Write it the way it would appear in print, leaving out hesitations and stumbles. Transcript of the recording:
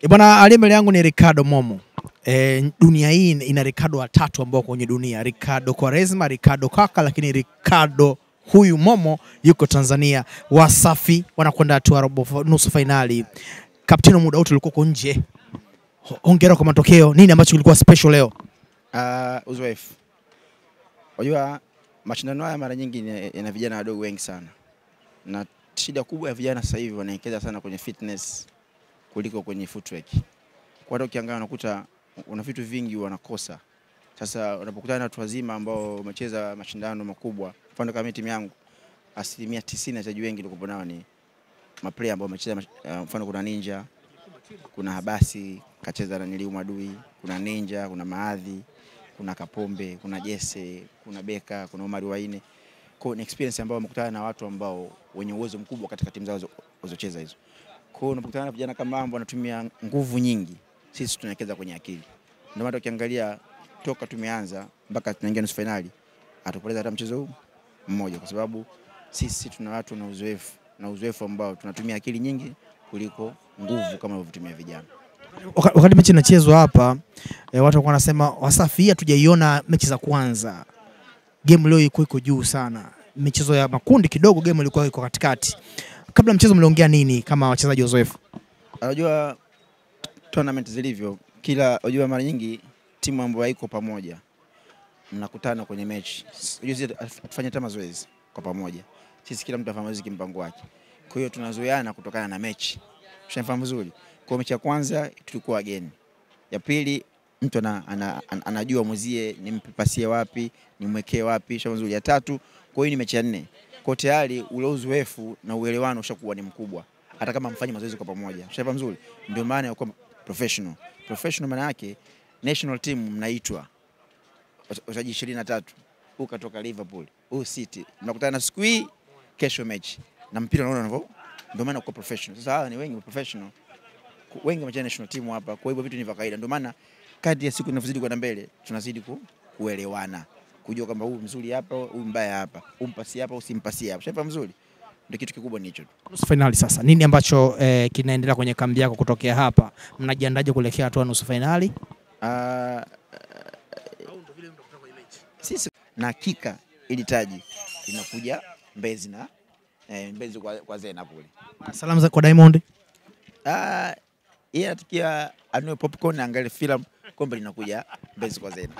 Bwana, aliye mbele yangu ni Ricardo Momo. Dunia hii ina Ricardo watatu ambao kwenye dunia. Ricardo Quaresma, Ricardo Kaka, lakini Ricardo huyu Momo yuko Tanzania. Wasafi wanakwenda hatua robo nusu finali. Kapteni, muda wote ulikuwa nje. Hongera kwa matokeo. Nini ambacho kilikuwa special leo? Uzoefu. Unajua mashindano haya mara nyingi ina vijana wadogo wengi sana. Na shida kubwa ya vijana sasa hivi wanaekeza sana kwenye fitness kuliko kwenye footwork. Kwa hiyo ukiangalia unakuta una vitu vingi wanakosa. Sasa unapokutana na watu wazima ambao wamecheza mashindano makubwa, mfano kama timu yangu, 90% ya wachezaji wengi nilikuwa nao ni maplayer ambao wamecheza, mfano kuna Ninja, kuna Habasi, kacheza na Niliu Madui, kuna Ninja, kuna Maadhi, kuna Kapombe, kuna Jesse, kuna Beka, kuna Omar Waine. Kwa ni experience ambao wamekutana na watu ambao wenye uwezo mkubwa katika timu zao walizocheza hizo. Kwa hiyo unapokutana na vijana kama ambao wanatumia nguvu nyingi, sisi tunawekeza kwenye akili. Ndio maana ukiangalia toka tumeanza mpaka tunaingia nusu finali, atupoteza hata mchezo huu mmoja, kwa sababu sisi tuna watu na uzoefu ambao tunatumia akili nyingi kuliko nguvu kama wanavyotumia vijana. Wakati mechi inachezwa hapa, watu walikuwa wanasema Wasafi hatujaiona mechi za kwanza. Game leo iko juu sana. Michezo ya makundi kidogo game ilikuwa iko katikati. Kabla mchezo mliongea nini kama wachezaji wazoefu? Unajua tournament zilivyo, unajua mara nyingi timu ambayo iko pamoja mnakutana kwenye mechi. Unajua sisi tufanye hata mazoezi kwa pamoja. Sisi kila mtu afanye mazoezi kimpango wake. Kwa hiyo tunazoeana kutokana na mechi. Ushafahamu vizuri. Kwa mechi ya kwanza tulikuwa wageni. Ya pili mtu anajua mwenzie nimpasie wapi, nimwekee wapi, ushafahamu vizuri. Ya tatu, kwa hiyo ni mechi ya 4. Kwa tayari ule uzoefu na uelewano ushakuwa ni mkubwa. Hata kama mfanye mazoezi kwa pamoja. Ushafahamu vizuri. Ndio maana ya kuwa professional. Professional maana yake national team mnaitwa wachezaji 23. Ukatoka Liverpool, City. Mnakutana siku hii, kesho mechi. Na mpira unaona hivyo. Ndio maana kwa professional. Sasa hawa ni wengi professional. Wengi wamecheza national team hapa. Kwa hivyo vitu ni vya kawaida. Ndio maana kadri ya siku zinavyozidi kwenda mbele, tunazidi kuelewana. Kujua kwamba huyu mzuri hapa, huyu mbaya hapa. Umpasie hapa, usimpasie hapa. Shafa mzuri. Ndio kitu kikubwa ni hicho tu. Nusu finali sasa. Nini ambacho kinaendelea kwenye kambi yako kutokea hapa? Mnajiandaje kuelekea hatua nusu finali? Sisi na hakika ili taji linakuja Mbezi na Mbezi kwa Zena kule. Salamu za kwa Diamond. Yeye anatakia anue popcorn, angalie filamu, kombe linakuja Mbezi kwa Zena.